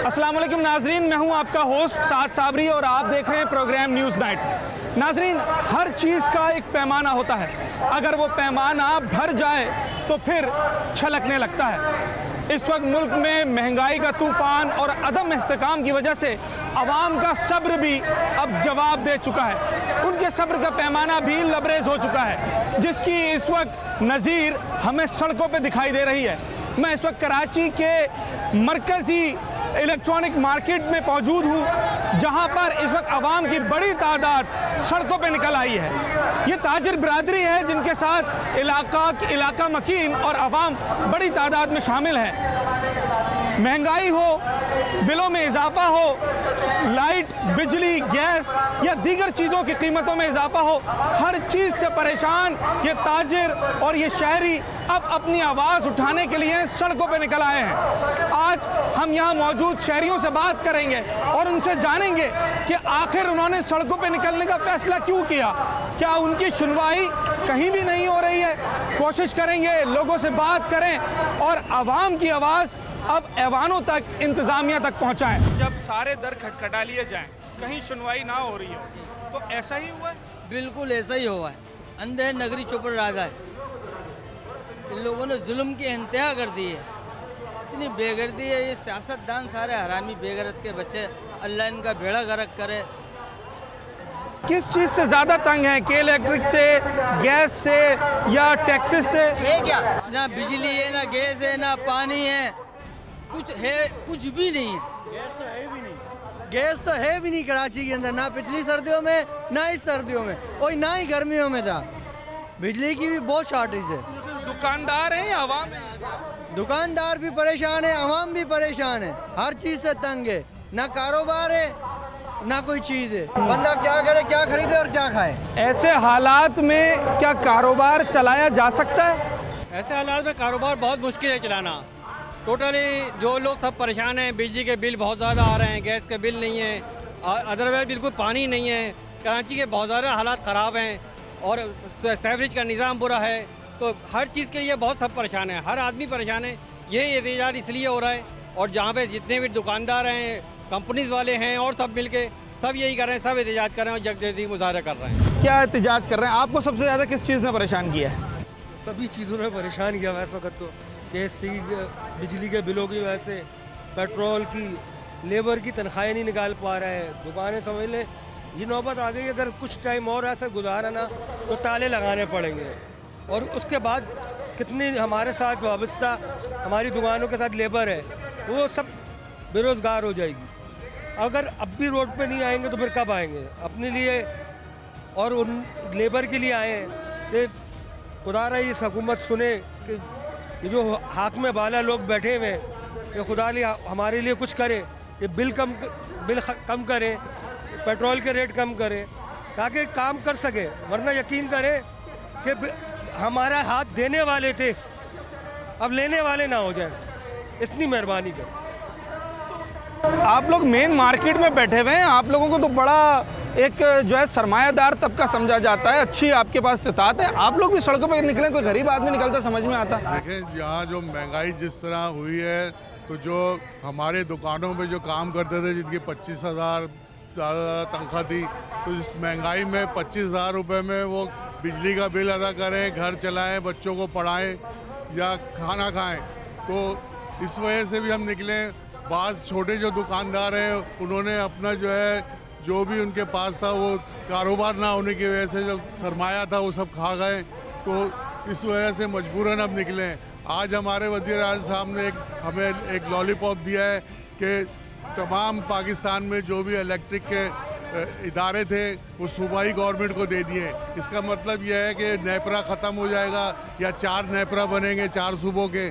अस्सलाम वालेकुम नाजरीन, मैं हूं आपका होस्ट साद साबरी और आप देख रहे हैं प्रोग्राम न्यूज़ नाइट। नाजरीन, हर चीज़ का एक पैमाना होता है, अगर वो पैमाना भर जाए तो फिर छलकने लगता है। इस वक्त मुल्क में महंगाई का तूफान और अदम इस्तेकाम की वजह से अवाम का सब्र भी अब जवाब दे चुका है। उनके सब्र का पैमाना भी लबरेज हो चुका है, जिसकी इस वक्त नज़ीर हमें सड़कों पे दिखाई दे रही है। मैं इस वक्त कराची के मरकज़ी इलेक्ट्रॉनिक मार्केट में मौजूद हूँ, जहाँ पर इस वक्त आवाम की बड़ी तादाद सड़कों पे निकल आई है। ये ताजिर बिरादरी है जिनके साथ इलाका मकीन और आवाम बड़ी तादाद में शामिल हैं। महंगाई हो, बिलों में इजाफा हो, लाइट, बिजली, गैस या दीगर चीज़ों की कीमतों में इजाफा हो, हर चीज़ से परेशान ये ताजिर और ये शहरी अब अपनी आवाज़ उठाने के लिए सड़कों पे निकल आए हैं। आज हम यहाँ मौजूद शहरियों से बात करेंगे और उनसे जानेंगे कि आखिर उन्होंने सड़कों पे निकलने का फैसला क्यों किया। क्या उनकी सुनवाई कहीं भी नहीं हो रही है? कोशिश करेंगे लोगों से बात करें और आवाम की आवाज़ अब ऐवानों तक, इंतज़ामिया तक पहुँचाएँ। जब सारे दर खटखटा लिए जाएँ, कहीं सुनवाई ना हो रही हो, तो ऐसा ही हुआ है? बिल्कुल ऐसा ही हुआ है। अंधे नगरी चौपड़ राजा है। इन लोगों ने जुल्म की इंतहा कर दी है, इतनी बेगर्दी है। ये सियासतदान सारे हरामी बेगरत के बच्चे, अल्लाह इनका बेड़ा गर्क करे। किस चीज़ से ज़्यादा तंग है, के इलेक्ट्रिक से, गैस से या टैक्सेस से? है क्या? ना बिजली है, ना गैस है, ना पानी है, कुछ है, कुछ भी नहीं है। गैस तो है भी नहीं, गैस तो है भी नहीं कराची के अंदर, ना पिछली सर्दियों में ना इस सर्दियों में, और ना ही गर्मियों में था। बिजली की भी बहुत शॉर्टेज है। दुकानदार हैं या आवाम है? दुकानदार भी परेशान है, आवाम भी परेशान है, हर चीज़ से तंग है। ना कारोबार है, ना कोई चीज़ है। बंदा क्या करे, क्या खरीदे और क्या खाए। ऐसे हालात में क्या कारोबार चलाया जा सकता है? ऐसे हालात में कारोबार बहुत मुश्किल है चलाना। टोटली जो लोग सब परेशान हैं, बिजली के बिल बहुत ज़्यादा आ रहे हैं, गैस के बिल नहीं है, अदरवाइज बिल्कुल पानी नहीं है। कराची के बहुत ज़्यादा हालात ख़राब हैं और सेवरेज का निज़ाम बुरा है, तो हर चीज़ के लिए बहुत सब परेशान है, हर आदमी परेशान है। ये एहतजाज इसलिए हो रहा है, और जहाँ पे जितने भी दुकानदार हैं, कंपनीज वाले हैं और सब मिलके सब यही कर रहे हैं, सब एहतजाज कर रहे हैं और जगजहती मुजाहरा कर रहे हैं। क्या एहतजाज कर रहे हैं? आपको सबसे ज़्यादा किस चीज़ ने परेशान किया है? सभी चीज़ों ने परेशान किया इस वक्त तो। गैस की, बिजली के बिलों की वजह से, पेट्रोल की, लेबर की तनख्वाहें नहीं निकाल पा रहा है। दुकानें समझ लें ये नौबत आ गई, अगर कुछ टाइम और ऐसा गुजारा ना तो ताले लगाने पड़ेंगे। और उसके बाद कितनी हमारे साथ वाबस्ता हमारी दुकानों के साथ लेबर है, वो सब बेरोज़गार हो जाएगी। अगर अब भी रोड पे नहीं आएंगे तो फिर कब आएंगे अपने लिए और उन लेबर के लिए आए कि खुदा रहा इस हुकूमत सुने कि ये जो हाथ में बाला लोग बैठे हुए हैं, ये खुदा लिए हमारे लिए कुछ करे, ये बिल कम करें, पेट्रोल के रेट कम करें ताकि काम कर सके। वरना यकीन करें कि हमारा हाथ देने वाले थे, अब लेने वाले ना हो जाए। इतनी मेहरबानी करें। आप लोग मेन मार्केट में बैठे हुए हैं, आप लोगों को तो बड़ा एक जो है सरमायादार तबका समझा जाता है, अच्छी आपके पास इस्तात है, आप लोग भी सड़कों पर निकले, कोई गरीब आदमी निकलता समझ में आता? देखें, यहाँ जो महंगाई जिस तरह हुई है, तो जो हमारे दुकानों में जो काम करते थे जिनकी 25,000 ज़्यादा तनख्वाह थी, तो इस महंगाई में 25,000 रुपये में वो बिजली का बिल अदा करें, घर चलाएं, बच्चों को पढ़ाएं या खाना खाएं, तो इस वजह से भी हम निकले। बाज़ छोटे जो दुकानदार हैं उन्होंने अपना जो है जो भी उनके पास था वो कारोबार ना होने की वजह से जो सरमाया था वो सब खा गए, तो इस वजह से मजबूरन अब निकले। आज हमारे वज़ीर आज़म साहब ने हमें एक लॉलीपॉप दिया है कि तमाम पाकिस्तान में जो भी इलेक्ट्रिक के इदारे थे वो सूबाई गवर्नमेंट को दे दिए। इसका मतलब यह है कि नेपरा ख़त्म हो जाएगा या 4 नेपरा बनेंगे 4 सूबों के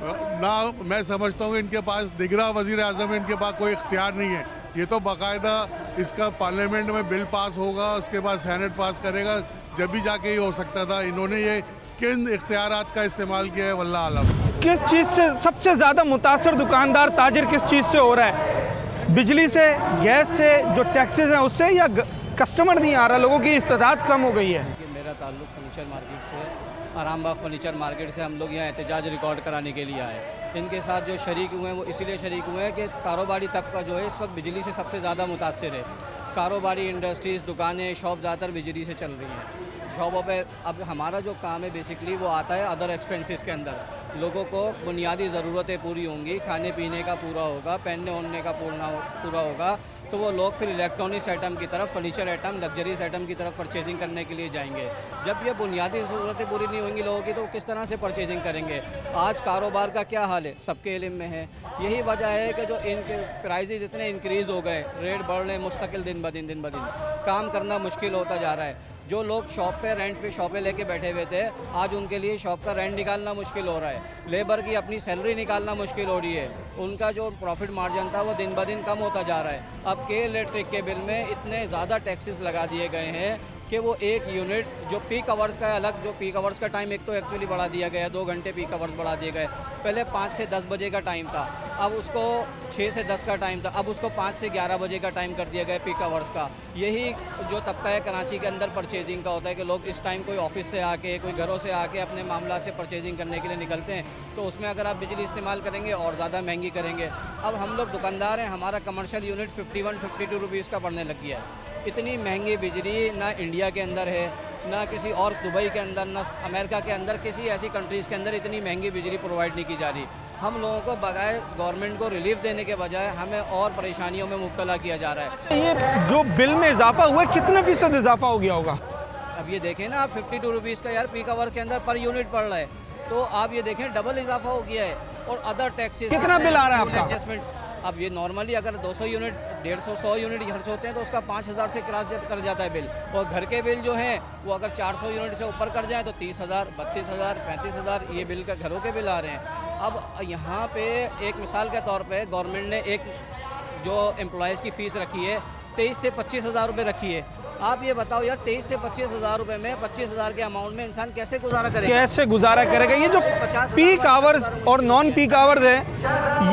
ना। मैं समझता हूँ इनके पास दिगरा वज़ीर आज़म, इनके पास कोई इख्तियार नहीं है। ये तो बाकायदा इसका पार्लियामेंट में बिल पास होगा, उसके बाद सेनेट पास करेगा, जब भी जाके ये हो सकता था। इन्होंने ये किन इख्तियारात का इस्तेमाल किया है वल्लाह आलम। किस चीज़ से सबसे ज़्यादा मुतासर दुकानदार ताजिर किस चीज़ से हो रहा है? बिजली से, गैस से, जो टैक्सेस हैं उससे, या कस्टमर नहीं आ रहा, लोगों की इस्तेदाद कम हो गई है? मेरा ताल्लुक़ फर्नीचर मार्केट से, आरामबाग फर्नीचर मार्केट से। हम लोग यहाँ एहतजाज रिकॉर्ड कराने के लिए आए। इनके साथ जो शरीक हुए हैं वो इसीलिए शरीक हुए हैं कि कारोबारी तबका जो है इस वक्त बिजली से सबसे ज़्यादा मुतासिर है। कारोबारी इंडस्ट्रीज़, दुकानें, शॉप ज़्यादातर बिजली से चल रही हैं। शॉपों पे अब हमारा जो काम है बेसिकली वो आता है अदर एक्सपेंसेस के अंदर। लोगों को बुनियादी ज़रूरतें पूरी होंगी, खाने पीने का पूरा होगा, पहनने ओढ़ने का पूरा होगा, तो वो लोग फिर इलेक्ट्रॉनिक्स आइटम की तरफ, फर्नीचर आइटम, लग्जरीज आइटम की तरफ परचेजिंग करने के लिए जाएंगे। जब ये बुनियादी ज़रूरतें पूरी नहीं होंगी लोगों की तो वो किस तरह से परचेजिंग करेंगे। आज कारोबार का क्या हाल है सबके इल्म में है। यही वजह है कि जो इनके प्राइजेज इतने इंक्रीज़ हो गए, रेट बढ़ रहे हैं मुस्तकिल दिन ब दिन, काम करना मुश्किल होता जा रहा है। जो लोग शॉप पे रेंट पे शॉपें लेके बैठे हुए थे, आज उनके लिए शॉप का रेंट निकालना मुश्किल हो रहा है। लेबर की अपनी सैलरी निकालना मुश्किल हो रही है। उनका जो प्रॉफिट मार्जिन था वो दिन ब दिन कम होता जा रहा है। अब के इलेक्ट्रिक के बिल में इतने ज़्यादा टैक्सेस लगा दिए गए हैं कि वो एक यूनिट जो पीक आवर्स का है अलग, जो पीक आवर्स का टाइम एक तो एक्चुअली बढ़ा दिया गया है, 2 घंटे पीक आवर्स बढ़ा दिए गए। पहले 5 से 10 बजे का टाइम था, अब उसको 6 से 10 का टाइम था, अब उसको 5 से 11 बजे का टाइम कर दिया गया पीक आवर्स का। यही जो तबका है कराची के अंदर परचेजिंग का होता है कि लोग इस टाइम कोई ऑफिस से आके, कोई घरों से आके अपने मामला से परचेजिंग करने के लिए निकलते हैं, तो उसमें अगर आप बिजली इस्तेमाल करेंगे और ज़्यादा महंगी करेंगे। अब हम लोग दुकानदार हैं, हमारा कमर्शियल यूनिट 51-52 रुपीज़ का पड़ने लग गया है। इतनी महंगी बिजली ना इंडिया के अंदर है, ना किसी और दुबई के अंदर, ना अमेरिका के अंदर, किसी ऐसी कंट्रीज़ के अंदर इतनी महंगी बिजली प्रोवाइड नहीं की जा रही। हम लोगों को बजाय गवर्नमेंट को रिलीफ देने के बजाय हमें और परेशानियों में मुब्तला किया जा रहा है। ये जो बिल में इजाफा हुआ है कितने फीसद इजाफा हो गया होगा? अब ये देखें ना, आप 52 रुपीज़ का यार पीक आवर के अंदर पर यूनिट पड़ रहा है, तो आप ये देखें डबल इजाफा हो गया है। और अदर टैक्सेस कितना बिल आ रहा है आपका? एडजस्टमेंट अब ये नॉर्मली अगर 200 यूनिट, 150-100 यूनिट खर्च होते हैं तो उसका 5000 से क्रॉस कर जाता है बिल। और घर के बिल जो हैं वो अगर 400 यूनिट से ऊपर कर जाए तो 30,000, 32,000, 35,000 ये बिल का घरों के बिल आ रहे हैं। अब यहाँ पे एक मिसाल के तौर पे गवर्नमेंट ने एक जो एम्प्लॉयज़ की फ़ीस रखी है 23 से 25,000 रुपये रखी है। आप ये बताओ यार 23 से 25,000 रुपये में 25,000 के अमाउंट में इंसान कैसे गुजारा करेगा? कैसे गुजारा करेगा? ये जो पीक आवर्स और नॉन पीक आवर्स है,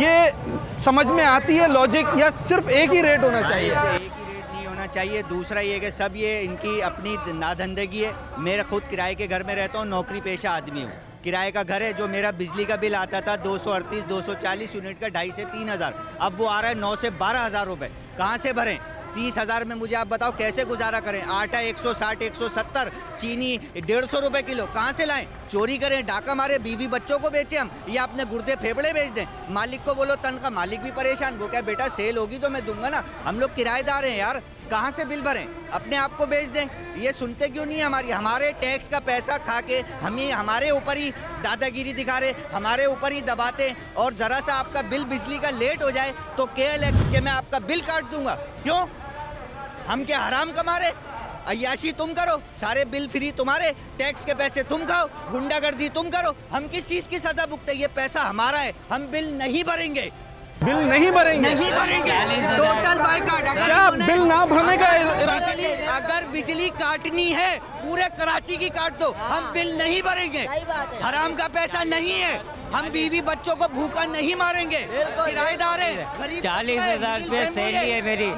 ये समझ में आती है लॉजिक, या सिर्फ एक ही रेट होना चाहिए? एक ही रेट नहीं होना चाहिए। दूसरा ये कि सब ये इनकी अपनी नाधंदगी है। मेरा खुद किराए के घर में रहता हूँ, नौकरी पेशा आदमी हूँ, किराए का घर है। जो मेरा बिजली का बिल आता था 238, 240 यूनिट का 2,500 से 3,000, अब वो आ रहा है 9 से 12,000 रुपये। कहाँ से भरें? 30,000 में मुझे आप बताओ कैसे गुजारा करें? आटा 160, 170, चीनी 150 रुपये किलो, कहाँ से लाएं? चोरी करें, डाका मारे, बीवी बच्चों को बेचें हम, या अपने गुर्दे फेफड़े बेच दें? मालिक को बोलो तनख्वाह, मालिक भी परेशान, वो क्या बेटा सेल होगी तो मैं दूंगा ना। हम लोग किराएदार हैं यार, कहाँ से बिल भरें? अपने आप को बेच दें। ये सुनते क्यों नहीं? हमारे टैक्स का पैसा खा के हमारे ऊपर ही दादागिरी दिखा रहे, हमारे ऊपर ही दबाते। और ज़रा सा आपका बिल बिजली का लेट हो जाए तो के मैं आपका बिल काट दूंगा। क्यों? हम क्या हराम कमा रहे? अय्याशी तुम करो, सारे बिल फ्री तुम्हारे, टैक्स के पैसे तुम खाओ, गुंडागर्दी तुम करो। हम किस चीज़ की सजा भुगते? ये पैसा हमारा है, हम बिल नहीं भरेंगे। बिल नहीं भरेंगे? नहीं भरेंगे, टोटल बायकॉट। क्या बिल ना भरने का अगर बिजली काटनी है पूरे कराची की काट दो, हम बिल नहीं भरेंगे। हराम का पैसा नहीं है, हम बीवी बच्चों को भूखा नहीं मारेंगे। किराएदार है, 40,000 रुपये सैलरी है मेरी,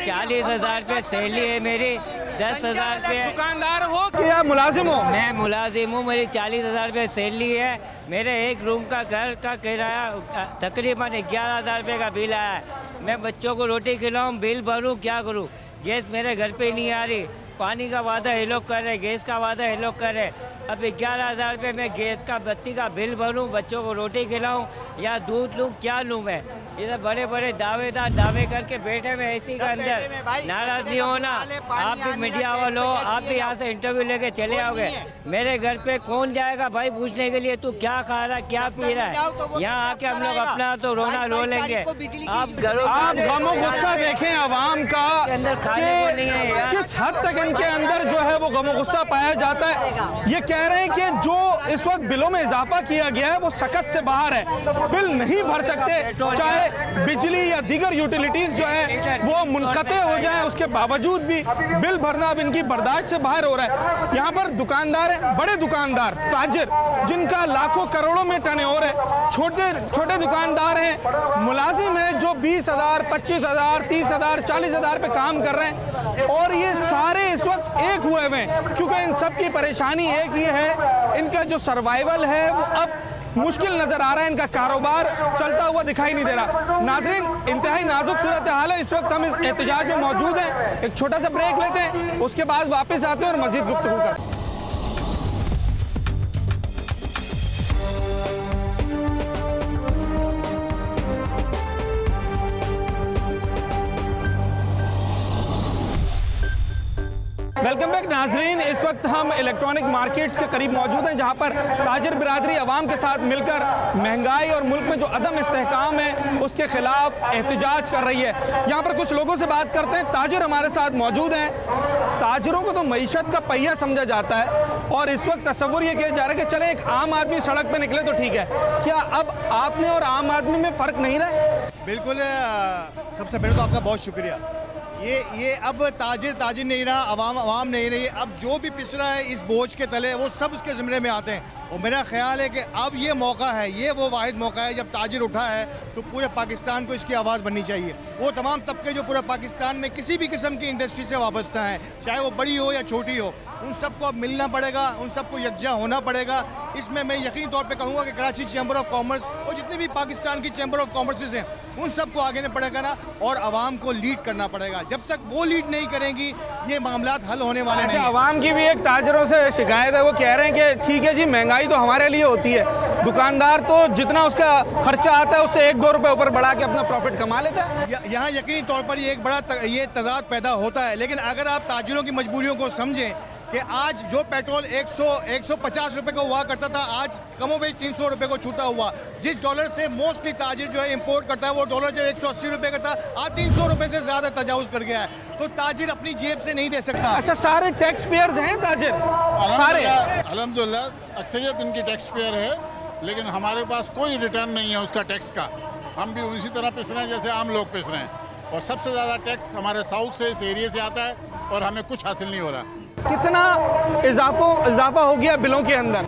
40,000 रुपये सैलरी है मेरी, 10,000 रुपये। दुकानदार हो कि या मुलाजिम हो? मैं मुलाजिम हूँ, मेरी 40,000 रुपये सैलरी है। मेरे एक रूम का घर का किराया तकरीबन 11,000 रुपये का बिल आया है। मैं बच्चों को रोटी खिलाऊँ, बिल भरूँ, क्या करूँ? गैस मेरे घर पे नहीं आ रही, पानी का वादा ये लोग कर रहे, गैस का वादा ये लोग कर रहे। अब 11,000 रुपये में गैस का, बत्ती का बिल भरूँ, बच्चों को रोटी खिलाऊँ या दूध लूँ, क्या लूँ मैं? इधर बड़े बड़े दावेदार दावे करके बैठे हुए एसी के अंदर। नाराज नहीं होना, आप भी मीडिया वाले हो, आप भी यहाँ से इंटरव्यू लेके चले आओगे। मेरे घर पे कौन जाएगा भाई पूछने के लिए तू क्या खा रहा है, क्या पी रहा है? यहाँ आके हम लोग अपना तो रोना रो लेंगे। आप गमो गुस्सा देखें अवाम का अंदर खाने को नहीं है यार। किस हद तक इनके अंदर जो है वो गमो गुस्सा पाया जाता है। ये कह रहे हैं कि जो इस वक्त बिलों में इजाफा किया गया है वो सकत से बाहर है, बिल नहीं भर सकते, चाहे बिजली या दीगर यूटिलिटीज जो है वो मुनक़ते हो जाए, उसके बावजूद भी बिल भरना अब इनकी बर्दाश्त से बाहर हो रहा है। यहाँ पर दुकानदार हैं, बड़े दुकानदार, ताजिर, जिनका लाखों करोड़ों में टर्नओवर है, छोटे दुकानदार हैं, मुलाजिम हैं जो 20,000, 25,000, 30,000, 40,000 पे काम कर रहे हैं। और ये सारे इस वक्त एक हुए हैं, क्योंकि इन सब की परेशानी एक ही है, इनका जो सर्वाइवल है वो अब मुश्किल नजर आ रहा है, इनका कारोबार चलता हुआ दिखाई नहीं दे रहा। नाज़रीन, इंतहाई नाजुक सूरत हाल है। इस वक्त हम इस एहतजाज में मौजूद हैं। एक छोटा सा ब्रेक लेते हैं, उसके बाद वापस आते हैं और मजीद गुफ्तगू करते हैं। वेलकम बैक नाजरीन, इस वक्त हम इलेक्ट्रॉनिक मार्केट्स के करीब मौजूद हैं, जहां पर ताजिर बिरादरी आवाम के साथ मिलकर महंगाई और मुल्क में जो अदम इस्तेहकाम है उसके खिलाफ एहतजाज कर रही है। यहाँ पर कुछ लोगों से बात करते हैं। ताजिर हमारे साथ मौजूद हैं। ताजिरों को तो मईशत का पहिया समझा जाता है और इस वक्त तस्वुर ये किया जा रहा है कि चले एक आम आदमी सड़क पर निकले तो ठीक है, क्या अब आप में और आम आदमी में फ़र्क नहीं रहा? बिल्कुल, सबसे पहले तो आपका बहुत शुक्रिया। ये अब ताजिर नहीं रहा, आवाम नहीं रही। अब जो भी पिस रहा है इस बोझ के तले वो सब उसके ज़िम्मे में आते हैं। और मेरा ख्याल है कि अब ये मौका है, ये वो वाहिद मौका है जब ताजिर उठा है तो पूरे पाकिस्तान को इसकी आवाज़ बननी चाहिए। वो तमाम तबके जो पूरे पाकिस्तान में किसी भी किस्म की इंडस्ट्री से वाबस्ता हैं, चाहे वो बड़ी हो या छोटी हो, उन सबको अब मिलना पड़ेगा, उन सबको यकजा होना पड़ेगा। इसमें मैं यकीनी तौर पे कहूँगा कि कराची चैम्बर ऑफ कॉमर्स और जितनी भी पाकिस्तान की चैम्बर ऑफ कॉमर्सेस हैं उन सबको आगे नहीं पड़ेगा ना, और आवाम को लीड करना पड़ेगा। जब तक वो लीड नहीं करेंगी ये मामलात हल होने वाले नहीं। आवाम की भी एक ताजरों से शिकायत है, वो कह रहे हैं कि ठीक है जी, महंगाई तो हमारे लिए होती है, दुकानदार तो जितना उसका खर्चा आता है उससे 1-2 रुपए ऊपर बढ़ा के अपना प्रॉफिट कमा लेता है। यहाँ यकीनी तौर पर ये एक बड़ा ये तजाद पैदा होता है। लेकिन अगर आप ताजिरों की मजबूरियों को समझें कि आज जो पेट्रोल 150 रुपए को हुआ करता था, आज कमोबेश 300 रुपए को छूटा हुआ। जिस डॉलर से मोस्टली ताजिर जो है इंपोर्ट करता है, वो डॉलर जो 180 रुपए का था आज 300 रुपए से ज़्यादा तजावुज़ कर गया है। तो ताजिर अपनी जेब से नहीं दे सकता। अच्छा, सारे टैक्स पेयर्स हैं ताजिर? सारे अल्हम्दुलिल्लाह अक्सरियत इनकी टैक्स पेयर है, लेकिन हमारे पास कोई रिटर्न नहीं है उसका टैक्स का। हम भी उसी तरह पिस रहे हैं जैसे आम लोग पिस रहे हैं, और सबसे ज़्यादा टैक्स हमारे साउथ से, इस एरिया से आता है और हमें कुछ हासिल नहीं हो रहा। कितना इजाफा हो गया बिलों के अंदर?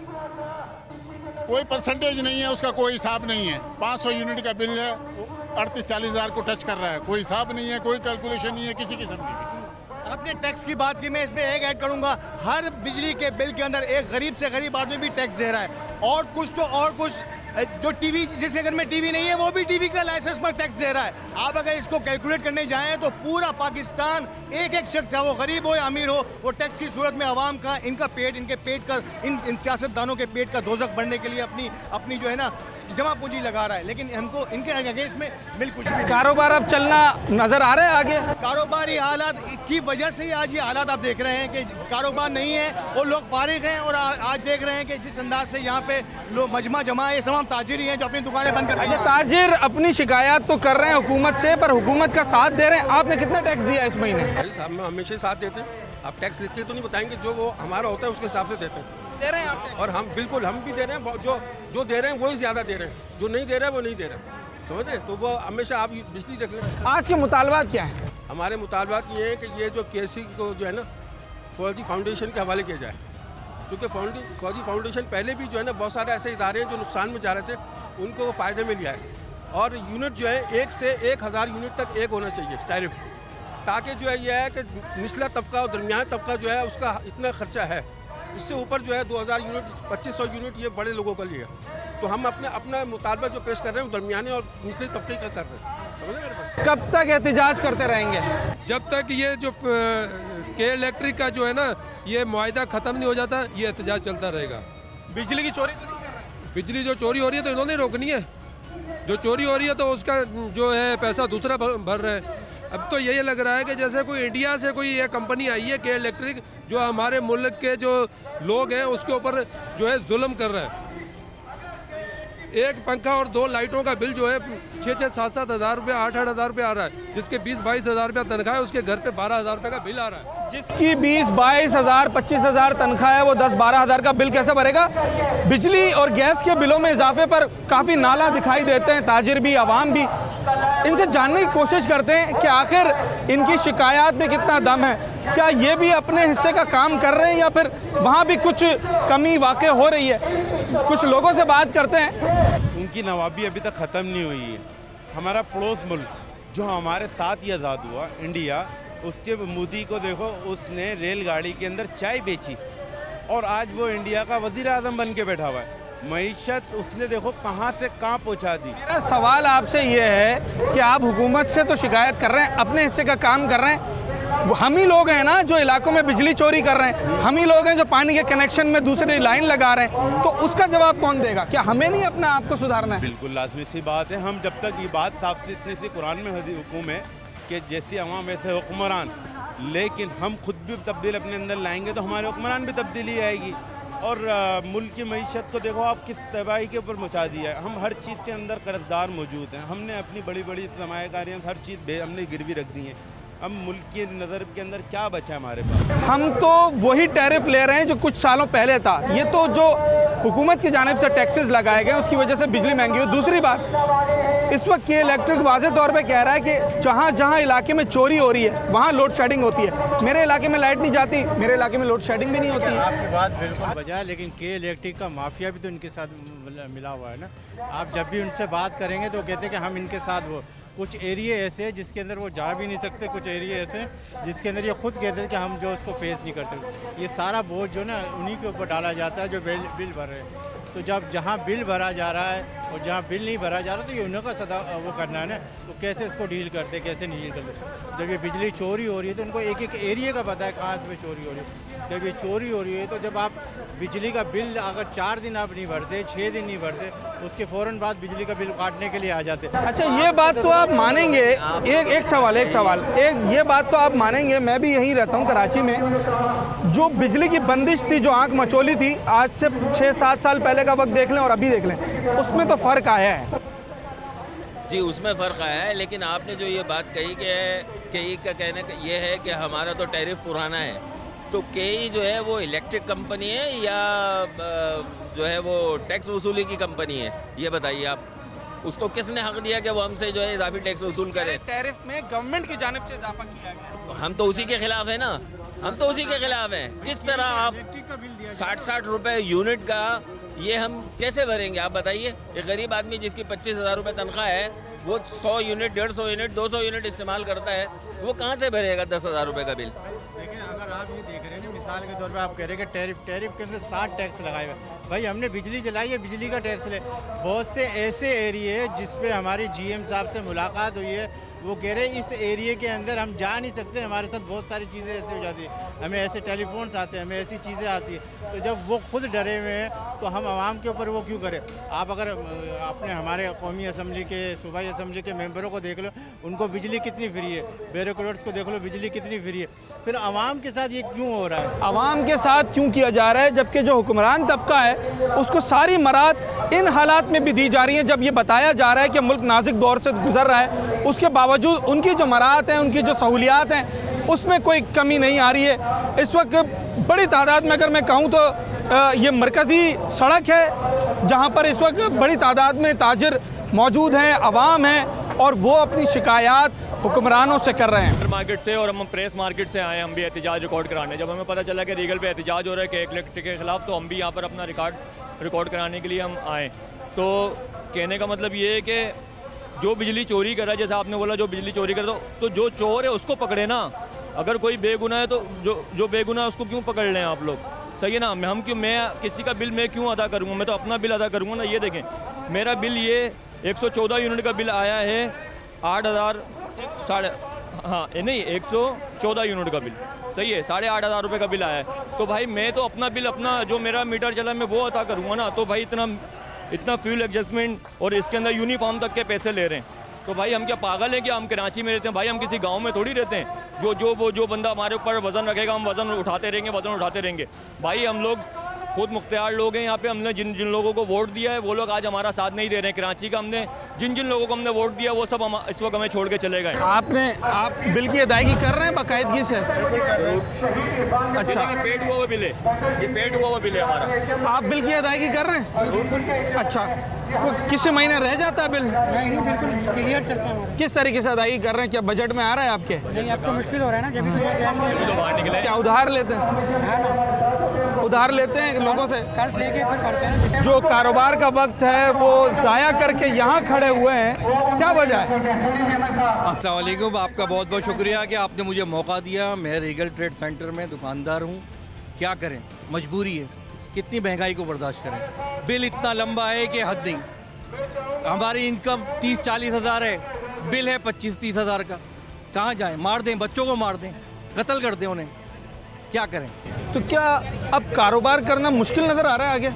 कोई परसेंटेज नहीं है, उसका कोई हिसाब नहीं है। 500 यूनिट का बिल है, 38-40 हज़ार को टच कर रहा है। कोई हिसाब नहीं है, कोई कैलकुलेशन नहीं है किसी किस्म की। आपने टैक्स की बात की, मैं इसमें एक ऐड करूंगा। हर बिजली के बिल के अंदर एक गरीब से गरीब आदमी भी टैक्स दे रहा है, और कुछ जो टीवी, जिसके घर में टीवी नहीं है वो भी टीवी का लाइसेंस पर टैक्स दे रहा है। आप अगर इसको कैलकुलेट करने जाएं तो पूरा पाकिस्तान, एक शख्स है, वो गरीब हो या अमीर हो, वो टैक्स की सूरत में आवाम का, इनके पेट का, इन सियासतदानों के पेट का दोजख बढ़ने के लिए अपनी जो है ना जमा पूंजी लगा रहा है। लेकिन हमको इनके अगेंस्ट में मिल कुछ भी। कारोबार अब चलना नजर आ रहा है आगे? कारोबारी हालात की वजह से ही आज ये हालात आप देख रहे हैं कि कारोबार नहीं है और लोग फारिग हैं। और आज देख रहे हैं कि जिस अंदाज से यहाँ पे लोग मजमा जमा, ये तमाम ताजिर ही हैं जो अपनी दुकानें बंद कर रहे हैं। ताजिर अपनी शिकायत तो कर रहे हैं हुकूमत से, पर हुकूमत का साथ दे रहे हैं। आपने कितना टैक्स दिया इस महीने? भाई साहब, हम हमेशा साथ देते हैं। आप टैक्स लिख के तो नहीं बताएंगे, जो वो हमारा होता है उसके हिसाब से देते हैं। दे रहे हैं आप? और हम बिल्कुल, हम भी दे रहे हैं। जो दे रहे हैं वही ज़्यादा दे रहे हैं, जो नहीं दे रहे हैं वो नहीं दे रहे हैं, समझ रहे? तो वो हमेशा आप बिजली देख लें। आज के मुतालबात क्या है? हमारे मुतालबात ये है कि ये जो केसी को जो है ना फौजी फाउंडेशन के हवाले किया जाए, क्योंकि फौजी फाउंडेशन पहले भी जो है ना बहुत सारे ऐसे इदारे हैं जो नुकसान में जा रहे थे, उनको फ़ायदे में लिया है। और यूनिट जो है 1 से 1000 यूनिट तक एक होना चाहिए टैरिफ, ताकि जो है ये है कि निचला तबका और दरमियाना तबका जो है उसका इतना खर्चा है, इससे ऊपर जो है 2000 यूनिट 2500 यूनिट ये बड़े लोगों के लिए। तो हम अपना मुतालबा जो पेश कर रहे हैं दरमियाने और निचले तबके का कर रहे हैं, समझ रहे? कब तक एहतजाज करते रहेंगे? जब तक ये जो के इलेक्ट्रिक का जो है ना ये मुआहिदा ख़त्म नहीं हो जाता, ये एहतजाज चलता रहेगा। बिजली की चोरी तो नहीं कर रहे? बिजली जो चोरी हो रही है तो इन्होंने रोकनी है, जो चोरी हो रही है तो उसका जो है पैसा दूसरा भर रहा है। अब तो यही लग रहा है कि जैसे कोई इंडिया से कोई ये कंपनी आई है के इलेक्ट्रिक, जो हमारे मुल्क के जो लोग हैं उसके ऊपर जो है जुल्म कर रहा है। एक पंखा और 2 लाइटों का बिल जो है 6-7 हज़ार रुपये, 8-8 हज़ार रुपये आ रहा है। जिसके 20-22 हज़ार रुपये तनख्वाह है उसके घर पे 12 हज़ार रुपये का बिल आ रहा है। जिसकी 20-22 हज़ार 25 हज़ार तनख्वाह है वो 10-12 हज़ार का बिल कैसे भरेगा? बिजली और गैस के बिलों में इजाफे पर काफ़ी नाला दिखाई देते हैं ताजिर भी, आवाम भी। इनसे जानने की कोशिश करते हैं कि आखिर इनकी शिकायत में कितना दम है, क्या ये भी अपने हिस्से का काम कर रहे हैं या फिर वहाँ भी कुछ कमी वाक़ई हो रही है। कुछ लोगों से बात करते हैं। उनकी नवाबी अभी तक ख़त्म नहीं हुई है। हमारा पड़ोस मुल्क जो हमारे साथ ही आज़ाद हुआ, इंडिया, उसके मोदी को देखो, उसने रेलगाड़ी के अंदर चाय बेची और आज वो इंडिया का वज़ीर आज़म बन के बैठा हुआ है। मईशत उसने देखो कहाँ से कहाँ पहुँचा दी। मेरा सवाल आपसे ये है कि आप हुकूमत से तो शिकायत कर रहे हैं, अपने हिस्से का काम कर रहे हैं, हम ही लोग हैं ना जो इलाकों में बिजली चोरी कर रहे हैं, हम ही लोग हैं जो पानी के कनेक्शन में दूसरी लाइन लगा रहे हैं, तो उसका जवाब कौन देगा? क्या हमें नहीं अपना आप को सुधारना है? बिल्कुल लाजमी सी बात है। हम जब तक ये बात साफ सी इतनी सी कुरान में हुक्म है कि जैसी अवाम वैसे हुक्मरान, लेकिन हम खुद भी तब्दील अपने अंदर लाएंगे तो हमारे हुक्मरान भी तब्दीली आएगी। और मुल्क की मईशत को देखो आप किस तबाही के ऊपर मचा दिया है। हम हर चीज़ के अंदर कर्जदार मौजूद हैं, हमने अपनी बड़ी बड़ी सरमायाकारियाँ हर चीज़ हमने गिरवी रख दी हैं। अब मुल्क की नज़र के अंदर क्या बचा है हमारे पास? हम तो वही टैरिफ ले रहे हैं जो कुछ सालों पहले था। ये तो जो हुकूमत की जानिब से टैक्सेस लगाए गए उसकी वजह से बिजली महंगी हुई। दूसरी बात, इस वक्त ये इलेक्ट्रिक वाज़े तौर पे कह रहा है कि जहाँ जहाँ इलाके में चोरी हो रही है वहाँ लोड शेडिंग होती है। मेरे इलाके में लाइट नहीं जाती, मेरे इलाके में लोड शेडिंग भी नहीं होती है। आपकी बात बिल्कुल बजा है, लेकिन के इलेक्ट्रिक का माफिया भी तो इनके साथ मिला हुआ है ना। आप जब भी उनसे बात करेंगे तो कहते हैं कि हम इनके साथ वो कुछ एरिया ऐसे हैं जिसके अंदर वो जा भी नहीं सकते, कुछ एरिया ऐसे हैं जिसके अंदर ये खुद कहते हैं कि हम जो उसको फेस नहीं कर सकते। ये सारा बोझ जो ना उन्हीं के ऊपर डाला जाता है जो बिल भर रहे हैं। तो जब जहाँ बिल भरा जा रहा है और जहाँ बिल नहीं भरा जा रहा तो ये उन्हीं का सदा वो करना है ना, तो कैसे इसको डील करते, कैसे नहीं डील करते। जब ये बिजली चोरी हो रही है तो उनको एक एक एरिया का पता है कहाँ से चोरी हो रही है। जब ये चोरी हो रही है तो जब आप बिजली का बिल अगर 4 दिन आप नहीं भरते, 6 दिन नहीं भरते, उसके फ़ौरन बाद बिजली का बिल काटने के लिए आ जाते। अच्छा, ये बात तो आप मानेंगे, एक सवाल ये बात तो आप मानेंगे, मैं भी यहीं रहता हूँ कराची में, जो बिजली की बंदिश थी, जो आंख मचोली थी, आज से 6-7 साल पहले का वक्त देख लें और अभी देख लें, उसमें तो फ़र्क आया है। जी, उसमें फ़र्क आया है, लेकिन आपने जो ये बात कही कि केई का कहना ये है कि हमारा तो टैरिफ पुराना है, तो केई जो है वो इलेक्ट्रिक कंपनी है या जो है वो टैक्स वसूली की कंपनी है? ये बताइए आप, उसको किसने हक दिया कि वो हमसे जो है इजाफी टैक्स वसूल करे? टैरिफ में गवर्नमेंट की जानिब से इजाफा किया गया, तो हम तो उसी के खिलाफ है ना, हम तो उसी के खिलाफ हैं। जिस तरह आप 60-60 रुपए यूनिट का ये हम कैसे भरेंगे आप बताइए? एक गरीब आदमी जिसकी 25,000 रुपये तनख्वाह है, वो 100 यूनिट, 150 यूनिट, 200 यूनिट इस्तेमाल करता है, वो कहाँ से भरेगा 10,000 रुपये का बिल? देखिए, अगर आप ये देख रहे हैं ना, मिसाल के तौर पे आप कह रहे हैं कि टैरिफ के अंदर 60 टैक्स लगाए हुए। भाई हमने बिजली जलाई है, बिजली का टैक्स ले। बहुत से ऐसे एरिए हैं जिस पे हमारी GM साहब से मुलाकात हुई है, वो कह रहे हैं इस एरिए के अंदर हम जा नहीं सकते, हमारे साथ बहुत सारी चीज़ें ऐसे हो जाती हैं, हमें ऐसे टेलीफोन्स आते हैं, हमें ऐसी चीज़ें आती हैं। तो जब वो खुद डरे हुए हैं तो हम आवाम के ऊपर वो क्यों करें? आप अगर अपने हमारे कौमी असम्बली के, सूबाई असम्बली के मेंबरों को देख लो, उनको बिजली कितनी फ्री है, ब्यूरोक्रेट्स को देख लो, बिजली कितनी फ्री है, फिर आवाम के साथ ये क्यों हो रहा है? आवाम के साथ क्यों किया जा रहा है, जबकि जो हुक्मरान तबका है उसको सारी मराद इन हालात में भी दी जा रही हैं। जब ये बताया जा रहा है कि मुल्क नाजुक दौर से गुजर रहा है, उसके बावजूद उनकी जो मराहत हैं, उनकी जो सहूलियात हैं, उसमें कोई कमी नहीं आ रही है। इस वक्त बड़ी तादाद में अगर मैं कहूँ तो ये मरकज़ी सड़क है जहाँ पर इस वक्त बड़ी तादाद में ताजिर मौजूद हैं, अवाम हैं, और वो अपनी शिकायत हुक्मरानों से कर रहे हैं। मार्केट से और हम प्रेस मार्केट से आए, हम भी एहतजाज रिकॉर्ड कराने। जब हमें पता चला कि रीगल पे एहतजाज हो रहा है कि इलेक्ट्रिक के ख़िलाफ़, तो हम भी यहाँ पर अपना रिकॉर्ड कराने के लिए हम आए। तो कहने का मतलब ये है कि जो बिजली चोरी कर रहा है, जैसे आपने बोला जो बिजली चोरी कर रहा है, तो जो चोर है उसको पकड़े ना। अगर कोई बेगुनाह है तो जो बेगुनाह है उसको क्यों पकड़ लें आप लोग? सही है ना। मैं किसी का बिल मैं क्यों अदा करूँगा? मैं तो अपना बिल अदा करूँगा ना। ये देखें, मेरा बिल ये 114 यूनिट का बिल आया है, 8,000 नहीं 114 यूनिट का बिल, सही है, 8,500 रुपये का बिल आया है। तो भाई मैं तो अपना बिल, अपना जो मेरा मीटर चला मैं वो अदा करूँगा ना। तो भाई इतना फ्यूल एडजस्टमेंट और इसके अंदर यूनिफॉर्म तक के पैसे ले रहे हैं। तो भाई हम क्या पागल हैं कि हम कराची में रहते हैं? भाई हम किसी गांव में थोड़ी रहते हैं। जो बंदा हमारे ऊपर वज़न रखेगा हम वज़न उठाते रहेंगे। भाई हम लोग खुद मुख्तियार लोग हैं यहाँ पे। हमने जिन लोगों को वोट दिया है वो लोग आज हमारा साथ नहीं दे रहे हैं। कराची का हमने जिन लोगों को हमने वोट दिया वो सब इस वक्त हमें छोड़ के चले गए। आप बिल की अदायगी कर रहे हैं बाकायदगी से? अच्छा, पेड हुआ वो बिल है, ये पेड हुआ वो बिल है हमारा। आप बिल की अदायगी कर रहे हैं? अच्छा, किसी महीने रह जाता है बिल? नहीं, बिल्कुल क्लियर चलता है हमारा। किस तरीके से अदायगी कर रहे हैं? क्या बजट में आ रहा है आपके? नहीं, अब तो मुश्किल हो रहा है ना, जब तो बाहर निकले। क्या उधार लेते हैं? उधार लेते हैं लोगों से, कर्ज लेके फिर करते हैं। जो कारोबार का वक्त है वो ज़ाया करके यहाँ खड़े हुए हैं, क्या वजह है? अस्सलाम वालेकुम, आपका बहुत बहुत शुक्रिया कि आपने मुझे मौका दिया। मैं रीगल ट्रेड सेंटर में दुकानदार हूँ, क्या करें, मजबूरी है। कितनी महंगाई को बर्दाश्त करें। बिल इतना लंबा है कि हद नहीं। हमारी इनकम 30-40 हज़ार है, बिल है 25-30 हज़ार का। कहाँ जाएं? मार दें, बच्चों को मार दें, कत्ल कर दें उन्हें, क्या करें? तो क्या अब कारोबार करना मुश्किल नजर आ रहा है आगे?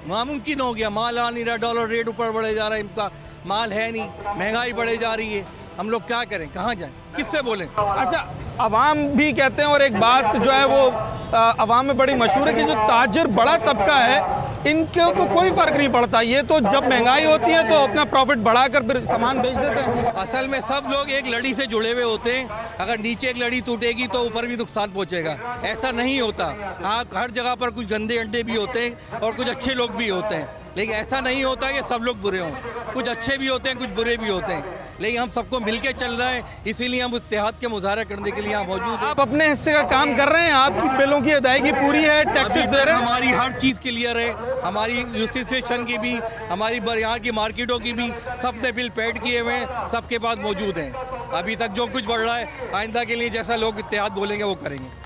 नामुमकिन हो गया। माल आ नहीं रहा, डॉलर रेट ऊपर बढ़े जा रहा है, इनका माल है नहीं, महंगाई बढ़े जा रही है। हम लोग क्या करें? कहाँ जाएं? किससे बोलें? अच्छा, अवाम भी कहते हैं, और एक बात जो है वो अवाम में बड़ी मशहूर है कि जो ताजिर बड़ा तबका है, इनके तो कोई फर्क नहीं पड़ता। ये तो जब महंगाई होती है तो अपना प्रॉफिट बढ़ाकर फिर सामान बेच देते हैं। असल में सब लोग एक लड़ी से जुड़े हुए होते हैं। अगर नीचे एक लड़ी टूटेगी तो ऊपर भी नुकसान पहुंचेगा। ऐसा नहीं होता। हाँ, हर जगह पर कुछ गंदे अंडे भी होते हैं और कुछ अच्छे लोग भी होते हैं, लेकिन ऐसा नहीं होता कि सब लोग बुरे हों। कुछ अच्छे भी होते हैं, कुछ बुरे भी होते हैं, लेकिन हम सबको मिलके चल रहे हैं, इसीलिए हम इत्तेहाद के मुजाहरा करने के लिए यहाँ मौजूद हैं। आप अपने हिस्से का काम कर रहे हैं, आपकी बिलों की अदायगी पूरी है, टैक्सेस दे रहे हैं? हमारी हर चीज़ क्लियर है, हमारी रजिस्ट्रेशन की भी, हमारी यहाँ की मार्केटों की भी, सब ने बिल पेड किए हुए हैं, सबके पास मौजूद हैं। अभी तक जो कुछ बढ़ रहा है, आइंदा के लिए जैसा लोग इत्तेहाद बोलेंगे वो करेंगे।